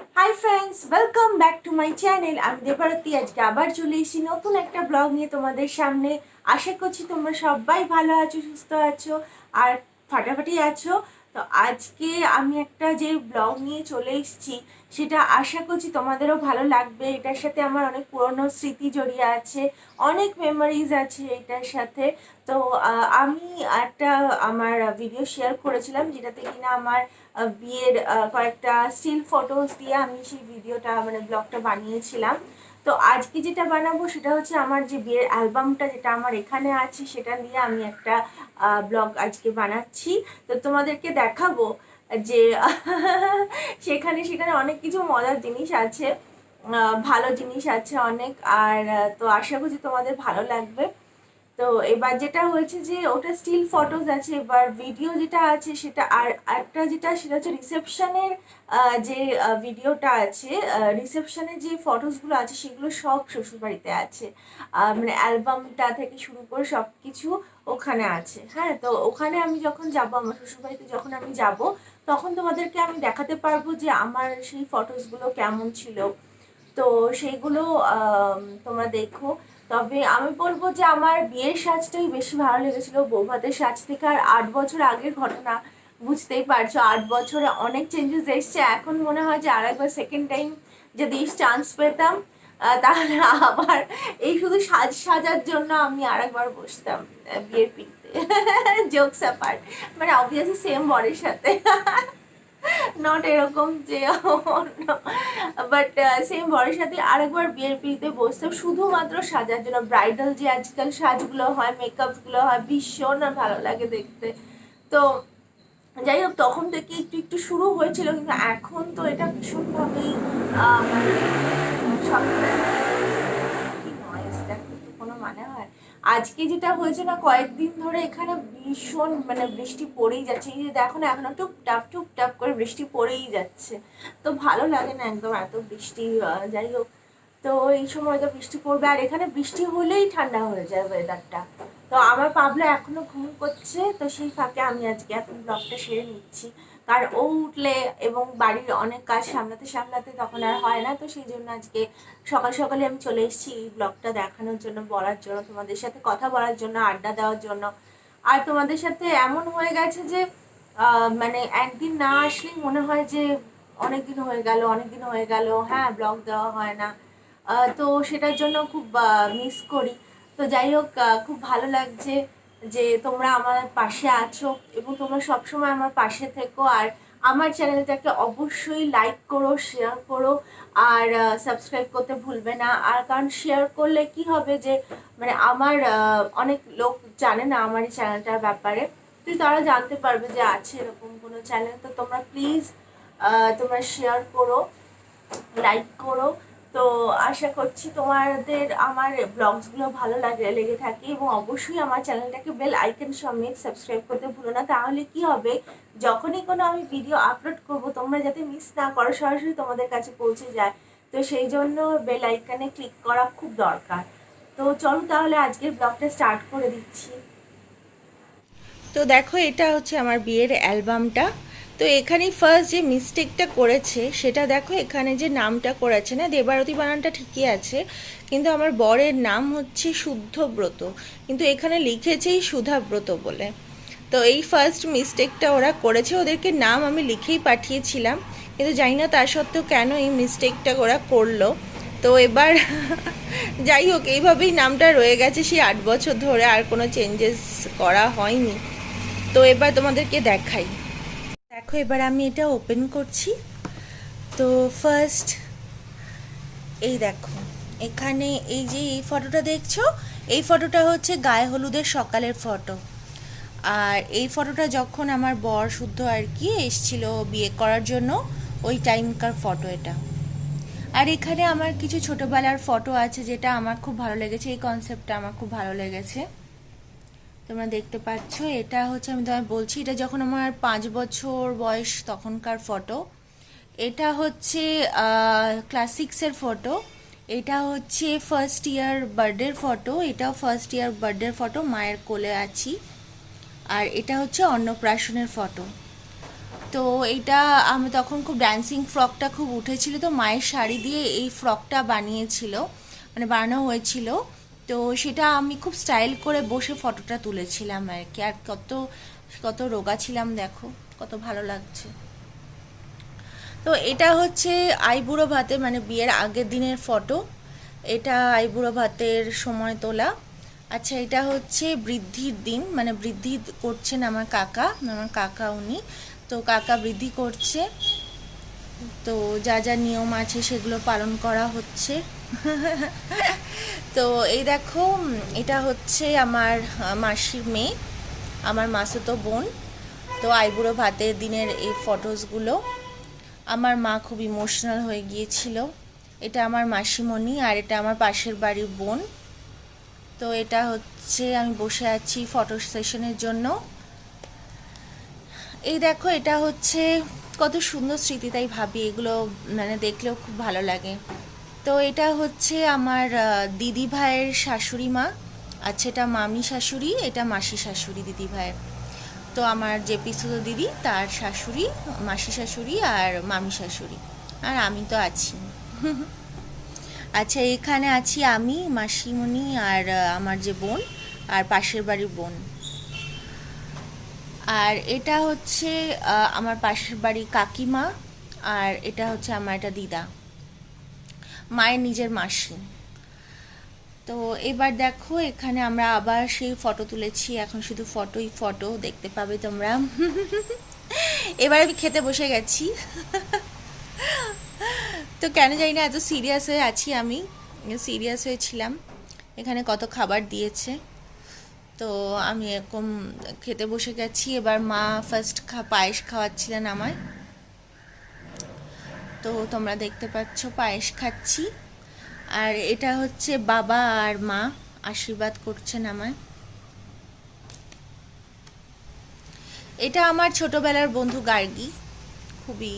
Hi friends, welcome back to my channel. আমি দেবারতী আজকে আবার চলে এসেছি নতুন একটা ব্লগ নিয়ে তোমাদের সামনে। আশা করছি তোমরা সবাই ভালো আছো, সুস্থ আছো আর ফাটাফাটি আছো। তো আজকে আমি একটা যে ব্লগ নিয়ে চলে এসেছি সেটা আশা করছি তোমাদেরও ভালো লাগবে। এটার সাথে আমার অনেক পুরনো স্মৃতি জড়িয়ে আছে, অনেক মেমোরিজ আছে এটার সাথে। তো আমি একটা আমার ভিডিও শেয়ার করেছিলাম যেটাতে কিনা আমার বিয়ের কয়েকটা স্টিল ফটোস দিয়ে আমি সেই ভিডিওটা মানে ব্লগটা বানিয়েছিলাম। তো আজকে যেটা বানাবো সেটা হচ্ছে আমার যে বিয়ের অ্যালবামটা যেটা আমার এখানে আছে সেটা নিয়ে আমি একটা ব্লগ আজকে বানাচ্ছি। তো তোমাদেরকে দেখাবো যে সেখানে সেখানে অনেক কিছু মজার জিনিস আছে, ভালো জিনিস আছে অনেক। আর তো আশা করছি তোমাদের ভালো লাগবে। তো এবার যেটা হয়েছে যে ওটা স্টিল ফটোজ আছে, এবার ভিডিও যেটা আছে সেটা আর একটা যেটা সেটা হচ্ছে রিসেপশনের যে ভিডিওটা আছে। রিসেপশনের যে ফটোসগুলো আছে সেগুলো সব শ্বশুরবাড়িতে আছে। মানে অ্যালবামটা থেকে শুরু করে সব কিছু ওখানে আছে। হ্যাঁ, তো ওখানে আমি যখন যাব, আমার শ্বশুরবাড়িতে যখন আমি যাব, তখন তোমাদেরকে আমি দেখাতে পারবো যে আমার সেই ফটোসগুলো কেমন ছিল। তো সেইগুলো তোমরা দেখো। তবে আমি বলবো যে আমার বিয়ের সাজটাই বেশি ভালো লেগেছিল বৌভাতের সাজ থেকে। আর 8 বছর আগের ঘটনা, বুঝতেই পারছো 8 বছরে অনেক চেঞ্জেস এসছে। এখন মনে হয় যে আরেকবার সেকেন্ড টাইম যদি চান্স পেতাম তাহলে আবার এই শুধু সাজার জন্য আমি আরেকবার বসতাম বিয়ের পিড়িতে। জোকস অ্যাপার্ট, মানে অবভিয়াসলি সেম বরের সাথে, নট এরকম যে অন্য, বাট সেম বরের সাথে আরেকবার বিয়ের পিড়িতে বসতাম শুধুমাত্র সাজার জন্য। ব্রাইডাল যে আজকাল সাজগুলো হয়, মেকআপগুলো হয়, ভীষণ না ভালো লাগে দেখতে। তো যাই হোক, তখন থেকে একটু একটু শুরু হয়েছিল, কিন্তু এখন তো এটা ভীষণভাবেই মানে সব কি নয়েজ, দেখো তো কোনো মানে হয়। আজকে যেটা হয়েছে না, কয়েকদিন ধরে এখানে ভীষণ মানে বৃষ্টি পড়েই যাচ্ছে। এই যে দেখো না, এখনো টুপ টাপ করে বৃষ্টি পড়েই যাচ্ছে। তো ভালো লাগে না একদম এত বৃষ্টি। যাই হোক, তো এই সময় তো বৃষ্টি পড়বে, আর এখানে বৃষ্টি হলেই ঠান্ডা হয়ে যায় ওয়েদারটা। তো আমার পাবলো এখনো ঘুম করছে, তো সেই ফাঁকে আমি আজকে এখন ব্লগটা সেরে নিচ্ছি। কারণ ও উঠলে এবং বাড়ির অনেক কাজ সামলাতে সামলাতে তখন আর হয় না। তো সেই জন্য আজকে সকাল সকালে আমি চলে এসেছি এই ব্লগটা দেখানোর জন্য, বলার জন্য, তোমাদের সাথে কথা বলার জন্য, আড্ডা দেওয়ার জন্য। আর তোমাদের সাথে এমন হয়ে গেছে যে মানে একদিন না আসলেই মনে হয় যে অনেক দিন হয়ে গেল, হ্যাঁ ব্লগ দেওয়া হয় না। তো সেটার জন্য খুব মিস করি। তো যাই হোক, খুব ভালো লাগছে যে তোমরা আমার পাশে আছো এবং তোমরা সবসময় আমার পাশে থেকো। আর আমার চ্যানেলটাকে অবশ্যই লাইক করো, শেয়ার করো, আর সাবস্ক্রাইব করতে ভুলবে না। আর কারণ শেয়ার করলে কি হবে যে মানে আমার অনেক লোক জানে না আমার এই চ্যানেলটার ব্যাপারে, তো তারা জানতে পারবে যে আছে এরকম কোনো চ্যানেল। তো তোমরা প্লিজ তোমরা শেয়ার করো, লাইক করো। তো আশা করছি তোমাদের আমার ব্লগসগুলো ভালো লেগে থাকে, এবং অবশ্যই আমার চ্যানেলটাকে বেল আইকন সমেত সাবস্ক্রাইব করতে ভুলো না। তাহলে কি হবে, যখনই কোনো আমি ভিডিও আপলোড করব তোমরা যাতে মিস না করো, সরাসরি তোমাদের কাছে পৌঁছে যায়। তো সেই জন্য বেল আইকনে ক্লিক করা খুব দরকার। তো চলো তাহলে আজকের ব্লগটা স্টার্ট করে দিচ্ছি। তো দেখো, এটা হচ্ছে আমার বিয়ের অ্যালবামটা। তো এখানে ফার্স্ট যে মিস্টেকটা করেছে সেটা দেখো, এখানে যে নামটা করেছে না, দেবারতী বানানটা ঠিকই আছে, কিন্তু আমার বরের নাম হচ্ছে শুদ্ধব্রত, কিন্তু এখানে লিখেছেই সুধাব্রত বলে। তো এই ফার্স্ট মিস্টেকটা ওরা করেছে, ওদেরকে নাম আমি লিখেই পাঠিয়েছিলাম, কিন্তু জানি না তার সত্ত্বেও কেন এই মিস্টেকটা ওরা করলো। তো এবার যাই হোক, এইভাবেই নামটা রয়ে গেছে সেই 8 বছর ধরে, আর কোনো চেঞ্জেস করা হয়নি। তো এবার তোমাদেরকে দেখাই। দেখো, এবার আমি এটা ওপেন করছি। তো ফার্স্ট এই দেখো, এখানে এই যে এই ফটোটা দেখছো, এই ফটোটা হচ্ছে গায়ে হলুদের সকালের ফটো। আর এই ফটোটা যখন আমার বর শুদ্ধ আর কি এসছিল বিয়ে করার জন্য, ওই টাইমকার ফটো এটা। আর এখানে আমার কিছু ছোটোবেলার ফটো আছে যেটা আমার খুব ভালো লেগেছে, এই কনসেপ্টটা আমার খুব ভালো লেগেছে। তোমরা দেখতে পাচ্ছ, এটা হচ্ছে, আমি তোমায় বলছি, এটা যখন আমার 5 বছর বয়স তখনকার ফটো। এটা হচ্ছে ক্লাস 6-এর ফটো। এটা হচ্ছে ফার্স্ট ইয়ার বার্থডের ফটো, এটাও ফার্স্ট ইয়ার বার্থডের ফটো, মায়ের কোলে আছি। আর এটা হচ্ছে অন্নপ্রাশনের ফটো। তো এইটা আমি তখন খুব ড্যান্সিং ফ্রকটা খুব উঠেছিল, তো মায়ের শাড়ি দিয়ে এই ফ্রকটা বানিয়েছিল, মানে বানানো হয়েছিল। তো সেটা আমি খুব স্টাইল করে বসে ফটোটা তুলেছিলাম আর কি। আর কত কত রোগা ছিলাম দেখো, কত ভালো লাগছে। তো এটা হচ্ছে আইবুড়ো ভাতে, মানে বিয়ের আগের দিনের ফটো। এটা আইবুড়ো ভাতের সময় তোলা। আচ্ছা, এটা হচ্ছে বৃদ্ধির দিন, মানে বৃদ্ধি করছেন আমার কাকা উনি। তো কাকা বৃদ্ধি করছে, তো যা যা নিয়ম আছে সেগুলো পালন করা হচ্ছে। তো এই দেখো, এটা হচ্ছে আমার মাসির মেয়ে, আমার মাসুতো বোন। তো আইবুড়ো ভাতের দিনের এই ফটোসগুলো। আমার মা খুব ইমোশনাল হয়ে গিয়েছিল। এটা আমার মাসিমণি, আর এটা আমার পাশের বাড়ির বোন। তো এটা হচ্ছে আমি বসে আছি ফটো সেশনের জন্য। এই দেখো, এটা হচ্ছে কত সুন্দর স্মৃতি, তাই ভাবি এগুলো মানে দেখলেও খুব ভালো লাগে। তো এটা হচ্ছে আমার দিদি ভাইয়ের শাশুড়ি মা। আচ্ছা, এটা মামি শাশুড়ি, এটা মাসি শাশুড়ি দিদি ভাইয়ের। তো আমার যে পিসুতো দিদি তার শাশুড়ি, মাসি শাশুড়ি আর মামি শাশুড়ি, আর আমি তো আছি। আচ্ছা, এখানে আছি আমি, মাসিমণি, আর আমার যে বোন, আর পাশের বাড়ির বোন। আর এটা হচ্ছে আমার পাশের বাড়ি কাকিমা, আর এটা হচ্ছে আমার একটা দিদা, মায়ের নিজের মাসি। তো এবার দেখো, এখানে আমরা আবার সেই ফটো তুলেছি, এখন শুধু ফটোই ফটো দেখতে পাবে তোমরা। এবার আমি খেতে বসে গেছি। তো কেন জানি না এত সিরিয়াস হয়ে আছি, আমি সিরিয়াস হয়েছিলাম। এখানে কত খাবার দিয়েছে, তো আমি এরকম খেতে বসে গেছি। এবার মা ফার্স্ট পায়েস খাওয়াচ্ছিলেন আমায়, তো তোমরা দেখতে পাচ্ছ পায়েস খাচ্ছি। আর এটা হচ্ছে বাবা আর মা আশীর্বাদ করছেন আমায়। এটা আমার ছোটবেলার বন্ধু গার্গী, খুবই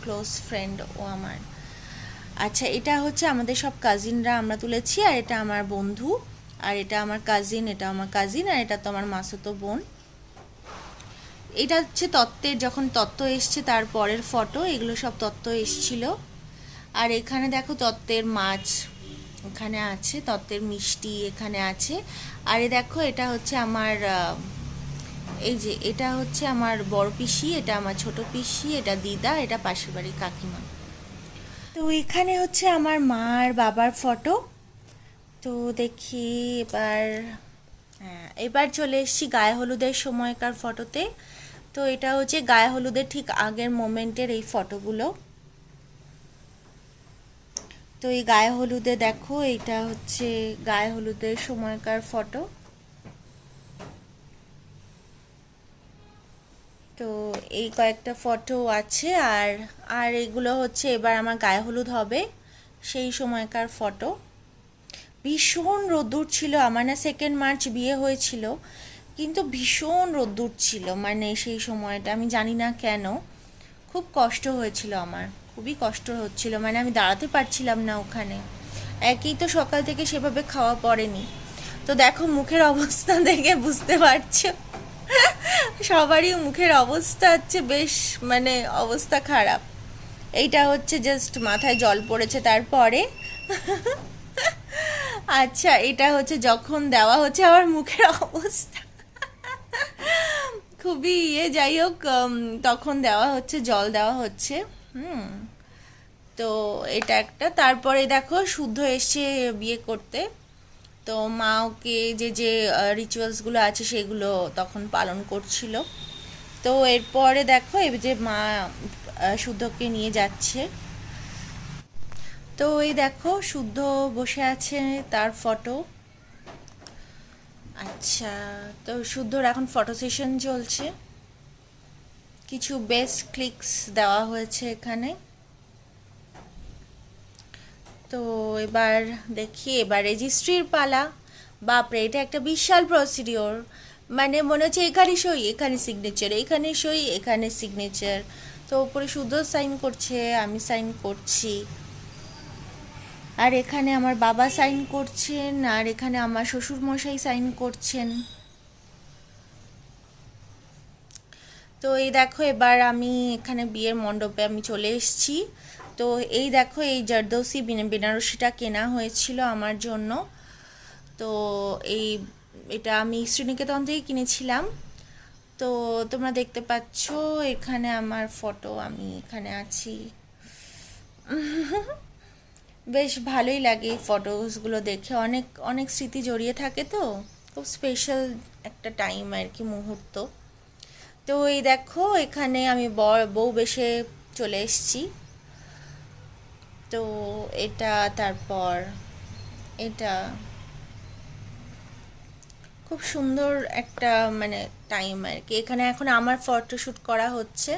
ক্লোজ ফ্রেন্ড ও আমার। আচ্ছা, এটা হচ্ছে আমাদের সব কাজিনরা আমরা তুলেছি, আর এটা আমার বন্ধু, আর এটা আমার কাজিন, এটা আমার কাজিন, আর এটা তো আমার মাসুতো বোন। এটা হচ্ছে তত্ত্বের, যখন তত্ত্ব এসছে তার পরের ফটো, এগুলো সব তত্ত্ব এসছিল। আর এখানে দেখো তত্ত্বের মাছ এখানে আছে, তত্ত্বের মিষ্টি এখানে আছে। আর এ দেখো, এটা হচ্ছে আমার এই যে এটা হচ্ছে আমার বড় পিসি, এটা আমার ছোট পিসি, এটা দিদা, এটা পাশের বাড়ির কাকিমা। তো এখানে হচ্ছে আমার মা আর বাবার ফটো। তো দেখি এবার, হ্যাঁ এবার চলে এসেছি গায়ে হলুদের সময়কার ফটোতে। তো এটা হচ্ছে গায়ে হলুদের ঠিক আগের মোমেন্টের এই ফটোগুলো। তো এই গায়ে হলুদে দেখো, এটা হচ্ছে গায়ে হলুদের সময়কার ফটো। তো এই কয়েকটা ফটো আছে, আর আর এগুলো হচ্ছে এবার আমার গায়ে হলুদ হবে সেই সময়কার ফটো। ভীষণ রোদ্দুর ছিল আমার, না 2 মার্চ বিয়ে হয়েছিল, কিন্তু ভীষণ রোদ্দুর ছিল, মানে সেই সময়টা আমি জানি না কেন খুব কষ্ট হয়েছিল আমার, খুবই কষ্ট হচ্ছিল, মানে আমি দাঁড়াতে পারছিলাম না ওখানে। একই তো সকাল থেকে সেভাবে খাওয়া পড়েনি। তো দেখো মুখের অবস্থা দেখে বুঝতে পারছো, সবারই মুখের অবস্থা হচ্ছে বেশ, মানে অবস্থা খারাপ। এইটা হচ্ছে জাস্ট মাথায় জল পড়েছে তারপরে। আচ্ছা, এটা হচ্ছে যখন দেওয়া হচ্ছে আমার মুখের অবস্থা খুবই যাই হোক, তখন দেওয়া হচ্ছে, জল দেওয়া হচ্ছে। হুম। তো এটা একটা, তারপরে দেখো শুদ্ধ এসছে বিয়ে করতে। তো মা ওকে যে যে রিচুয়ালসগুলো আছে সেগুলো তখন পালন করছিল। তো এরপরে দেখো এই যে মা শুদ্ধকে নিয়ে যাচ্ছে। তো এই দেখো শুদ্ধ বসে আছে, তার ফটো। আচ্ছা, তো শুদ্ধর এখন ফটো সেশন চলছে, কিছু বেস্ট ক্লিকস দেওয়া হয়েছে এখানে। তো এবার দেখি, এবার রেজিস্ট্রির পালা। বাপরে, এটা একটা বিশাল প্রসিডিওর, মানে মনে হচ্ছে এখানে সই, এখানে সিগনেচার, এখানে সই, এখানে সিগনেচার। তো উপরে শুদ্ধ সাইন করছে, আমি সাইন করছি, আর এখানে আমার বাবা সাইন করছেন, আর এখানে আমার শ্বশুর মশাই সাইন করছেন। তো তো এই দেখো এবার আমি এখানে বিয়ের মণ্ডপে আমি চলে এসেছি। তো এই দেখো এই জারদৌসি বেনারসিটা কেনা হয়েছিল আমার জন্য। তো এই এটা আমি শ্রীনিকেতন থেকে কিনেছিলাম। তো তোমরা দেখতে পাচ্ছ এখানে আমার ফটো, আমি এখানে আছি। বেশ ভালোই লাগে এই ফটোসগুলো দেখে, অনেক অনেক স্মৃতি জড়িয়ে থাকে, তো খুব স্পেশাল একটা টাইম আর কি, মুহূর্ত। তো এই দেখো এখানে আমি বউ বেশে চলে এসেছি। তো এটা তারপর এটা খুব সুন্দর একটা মানে টাইম আর কি। এখানে এখন আমার ফটোশ্যুট করা হচ্ছে।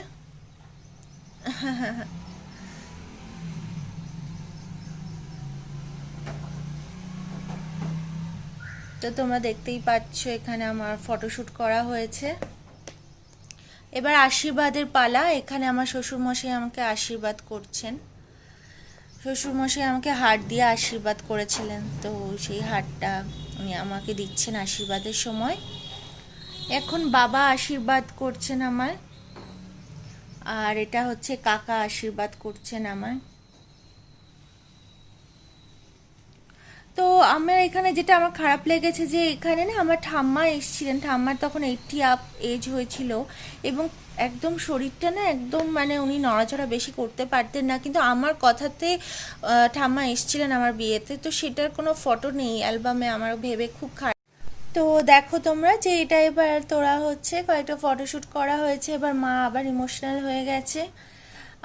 তো তোমরা দেখতেই পাচ্ছ এখানে আমার ফটোশ্যুট করা হয়েছে। এবার আশীর্বাদের পালা। এখানে আমার শ্বশুরমশাই আমাকে আশীর্বাদ করছেন। শ্বশুরমশাই আমাকে হার দিয়ে আশীর্বাদ করেছিলেন, তো সেই হারটা উনি আমাকে দিচ্ছেন আশীর্বাদের সময়। এখন বাবা আশীর্বাদ করছেন আমায়, আর এটা হচ্ছে কাকা আশীর্বাদ করছেন আমায়। তো আমার এখানে যেটা আমার খারাপ লেগেছে যে এখানে না আমার ঠাম্মা এসেছিলেন, ঠাম্মার তখন 80 আপ এজ হয়েছিল, এবং একদম শরীরটা না একদম মানে উনি নড়াচড়া বেশি করতে পারতেন না, কিন্তু আমার কথাতে ঠাম্মা এসেছিলেন আমার বিয়েতে। তো সেটার কোনো ফটো নেই অ্যালবামে, আমার ভেবে খুব খারাপ। তো দেখো তোমরা যে এটা এবার তোলা হচ্ছে, কয়েকটা ফটোশ্যুট করা হয়েছে। এবার মা আবার ইমোশনাল হয়ে গেছে।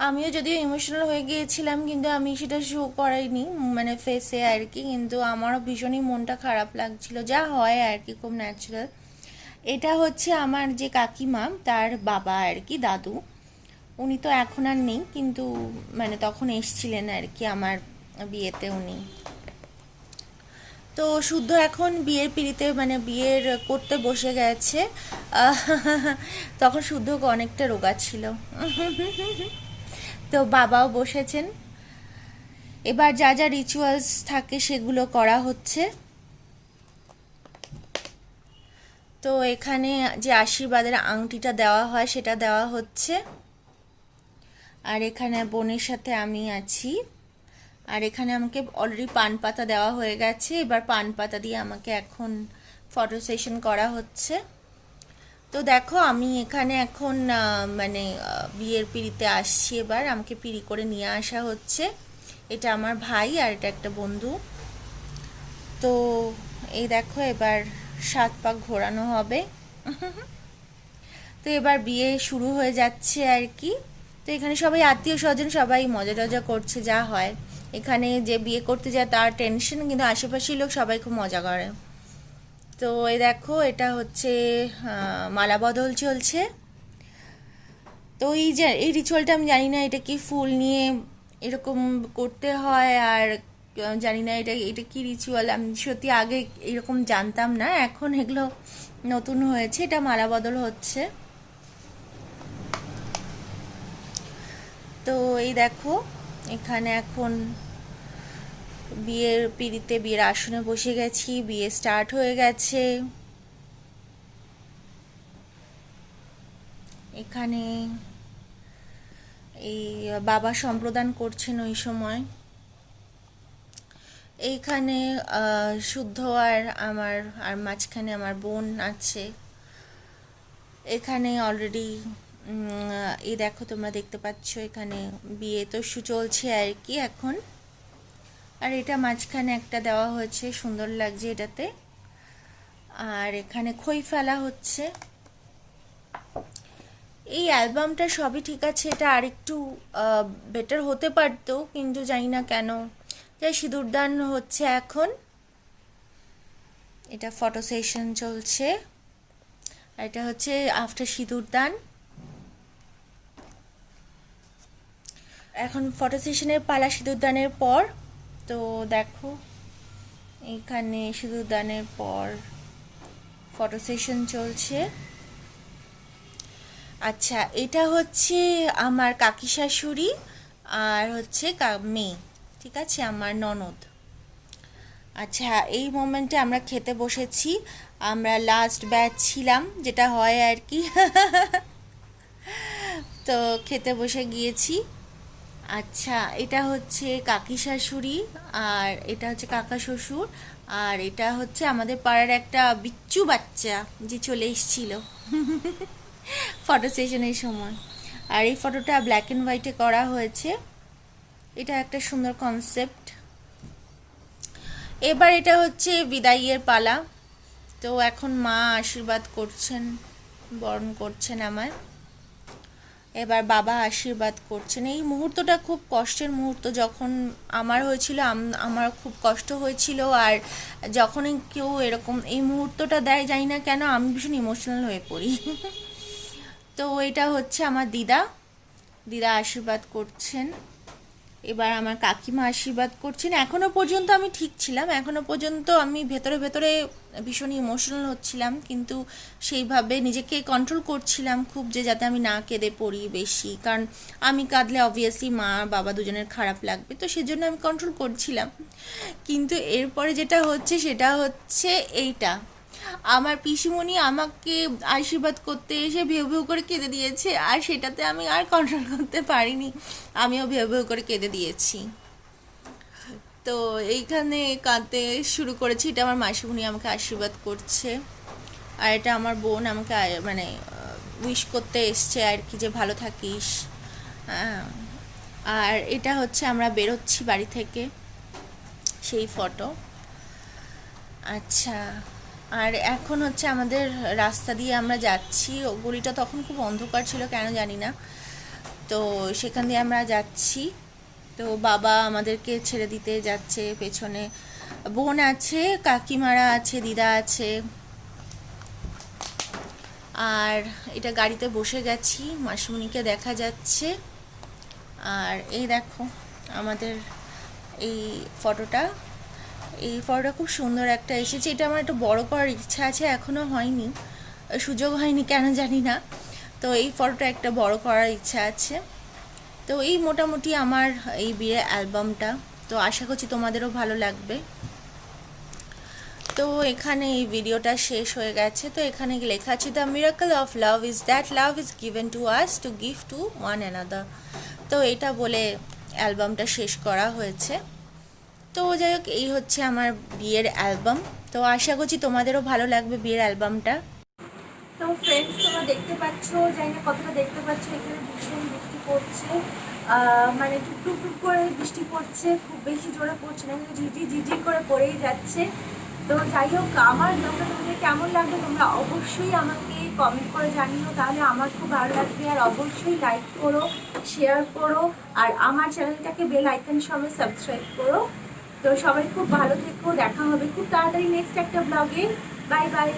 আমিও যদিও ইমোশনাল হয়ে গিয়েছিলাম, কিন্তু আমি সেটা শো করাইনি মানে ফেসে আর কি, কিন্তু আমারও ভীষণই মনটা খারাপ লাগছিল, যা হয় আর কি, খুব ন্যাচারাল। এটা হচ্ছে আমার যে কাকিমা, তার বাবা আর কি, দাদু। উনি তো এখন আর নেই, কিন্তু মানে তখন এসছিলেন আর কি আমার বিয়েতে উনি। তো শুদ্ধ এখন বিয়ের পিড়িতে মানে বিয়ের করতে বসে গেছে। তখন শুদ্ধ অনেকটা রোগা ছিল। তো বাবাও বসেছেন। এবার যা যা রিচুয়ালস থাকে সেগুলো করা হচ্ছে। তো এখানে যে আশীর্বাদের আংটিটা দেওয়া হয় সেটা দেওয়া হচ্ছে। আর এখানে বোনের সাথে আমি আছি। আর এখানে আমাকে অলরেডি পান পাতা দেওয়া হয়ে গেছে। এবার পান পাতা দিয়ে আমাকে এখন ফটো সেশন করা হচ্ছে। তো দেখো আমি এখানে এখন মানে বিয়ের পিড়িতে আসছি। এবার আমাকে পিড়ি করে নিয়ে আসা হচ্ছে। এটা আমার ভাই আর এটা একটা বন্ধু। তো এই দেখো এবার 7 পাক ঘোরানো হবে। তো এবার বিয়ে শুরু হয়ে যাচ্ছে আর কি। তো এখানে সবাই আত্মীয় স্বজন সবাই মজা টজা করছে, যা হয় এখানে। যে বিয়ে করতে যায় তার টেনশন, কিন্তু আশেপাশের লোক সবাই খুব মজা করে। তো এই দেখো এটা হচ্ছে মালা বদল চলছে। তো এই যে এই রিচুয়ালটা আমি জানি না এটা কি ফুল নিয়ে এরকম করতে হয়, আর জানি না এটা এটা কি রিচুয়াল, আমি সত্যি আগে এরকম জানতাম না, এখন এগুলো নতুন হয়েছে। এটা মালা বদল হচ্ছে। তো এই দেখো এখানে এখন বিয়ের পিড়িতে বিয়ের আসনে বসে গেছি, বিয়ে স্টার্ট হয়ে গেছে। এখানে এই বাবা সম্প্রদান করছেন ওই সময়। এইখানে শুদ্ধ আর আমার আর মাঝখানে আমার বোন আছে। এখানে অলরেডি এই দেখো তোমরা দেখতে পাচ্ছ এখানে বিয়ে তো চলছে আর কি এখন। আর এটা মাঝখানে একটা দেওয়া হয়েছে, সুন্দর লাগছে এটাতে। আর এখানে খই ফেলা হচ্ছে। এই অ্যালবামটা সবই ঠিক আছে, এটা আরেকটু বেটার হতে পারতো, কিন্তু জানি না কেন। যাই সিঁদুরদান হচ্ছে এখন, এটা ফটো সেশন চলছে। আর এটা হচ্ছে আফটার সিঁদুরদান। এখন ফটো সেশনের পালা সিঁদুরদানের পর। তো দেখো এখানে সিঁদুরদানের পর ফটো সেশন চলছে। আচ্ছা এটা হচ্ছে আমার কাকি শাশুড়ি আর হচ্ছে মেয়ে, ঠিক আছে, আমার ননদ। আচ্ছা এই মোমেন্টে আমরা খেতে বসেছি, আমরা লাস্ট ব্যাচ ছিলাম, যেটা হয় আর কি। তো খেতে বসে গিয়েছি। আচ্ছা, এটা হচ্ছে কাকি শাশুড়ি, আর এটা হচ্ছে কাকা শ্বশুর, আর এটা হচ্ছে আমাদের পাড়ার একটা বিচ্চু বাচ্চা যে চলে এসেছিল ফটো সেশনের সময়। আর এই ফটোটা ব্ল্যাক অ্যান্ড হোয়াইটে করা হয়েছে। এটা একটা সুন্দর কনসেপ্ট। এবার এটা হচ্ছে বিদায়ের পালা। তো এখন মা আশীর্বাদ করছেন, বরণ করছেন আমায়। এবার বাবা আশীর্বাদ করছেন। এই মুহূর্তটা খুব কষ্টের মুহূর্ত। যখন আমার হয়েছিল আমার খুব কষ্ট হয়েছিল, আর যখনই কেউ এরকম এই মুহূর্তটা দেয়, জানি না কেন আমি ভীষণ ইমোশনাল হয়ে পড়ি তো এটা হচ্ছে আমার দিদা, দিদা আশীর্বাদ করছেন। এবার আমার কাকিমা আশীর্বাদ করছেন। এখনও পর্যন্ত আমি ঠিক ছিলাম, এখনও পর্যন্ত আমি ভেতরে ভেতরে ভীষণ ইমোশনাল হচ্ছিলাম, কিন্তু সেইভাবে নিজেকে কন্ট্রোল করছিলাম খুব, যে যাতে আমি না কেঁদে পড়ি বেশি, কারণ আমি কাঁদলে অবভিয়াসলি মা বাবা দুজনের খারাপ লাগবে, তো সেজন্য আমি কন্ট্রোল করছিলাম। কিন্তু এরপরে যেটা হচ্ছে সেটা হচ্ছে এইটা, আমার পিসিমণি আমাকে আশীর্বাদ করতে এসে ভেউ ভেউ করে কেঁদে দিয়েছে, আর সেটাতে আমি আর কন্ট্রোল করতে পারিনি, আমিও ভেউ ভেউ করে কেঁদে দিয়েছি। তো এইখানে কাঁদতে শুরু করেছি। এটা আমার মাসিমণি আমাকে আশীর্বাদ করছে, আর এটা আমার বোন আমাকে মানে উইশ করতে এসছে আর কি, যে ভালো থাকিস। আর এটা হচ্ছে আমরা বেরোচ্ছি বাড়ি থেকে, সেই ফটো। আচ্ছা, আর এখন হচ্ছে আমাদের রাস্তা দিয়ে আমরা যাচ্ছি। গলিটা তখন খুব অন্ধকার ছিল, কেন জানি না, তো সেখান দিয়ে আমরা যাচ্ছি। তো বাবা আমাদেরকে ছেড়ে দিতে যাচ্ছে, পেছনে বোন আছে, কাকিমারা আছে, দিদা আছে। আর এটা গাড়িতে বসে গেছি, মাসিমণিকে দেখা যাচ্ছে। আর এই দেখো আমাদের এই ফটোটা, এই ফটোটা খুব সুন্দর একটা এসেছে। এটা আমার একটু বড় করার ইচ্ছা আছে, এখনও হয়নি, সুযোগ হয়নি কেন জানি না। তো এই ফটোটা একটা বড় করার ইচ্ছা আছে। তো এই মোটামুটি আমার এই বিয়ের অ্যালবামটা। তো আশা করছি তোমাদেরও ভালো লাগবে। তো এখানে এই ভিডিওটা শেষ হয়ে গেছে। তো এখানে লেখা আছে, the miracle of love is that love is given to us to give to one another. তো এটা বলে অ্যালবামটা শেষ করা হয়েছে। তো যাই হোক, এই হচ্ছে আমার বিয়ের অ্যালবাম। তো আশা করছি তোমাদেরও ভালো লাগবে বিয়ের অ্যালবামটা। তো ফ্রেন্ডস, তোমরা দেখতে পাচ্ছ, জানি না কতটা দেখতে পাচ্ছ, এখানে ভীষণ বৃষ্টি পড়ছে, মানে টুকটুক টুক করে বৃষ্টি পড়ছে, খুব বেশি জোরে পড়ছে না, কিন্তু ঝিঝি ঝিঝি করে পড়েই যাচ্ছে। তো যাই হোক, আমার ব্লগটা তোমাদের কেমন লাগবে তোমরা অবশ্যই আমাকে কমেন্ট করে জানিও, তাহলে আমার খুব ভালো লাগবে। আর অবশ্যই লাইক করো, শেয়ার করো, আর আমার চ্যানেলটাকে বেল আইকন সঙ্গে সাবস্ক্রাইব করো। তো সবাই খুব ভালো থেকো, দেখা হবে খুব তাড়াতাড়ি নেক্সট একটা ব্লগে। Bye bye.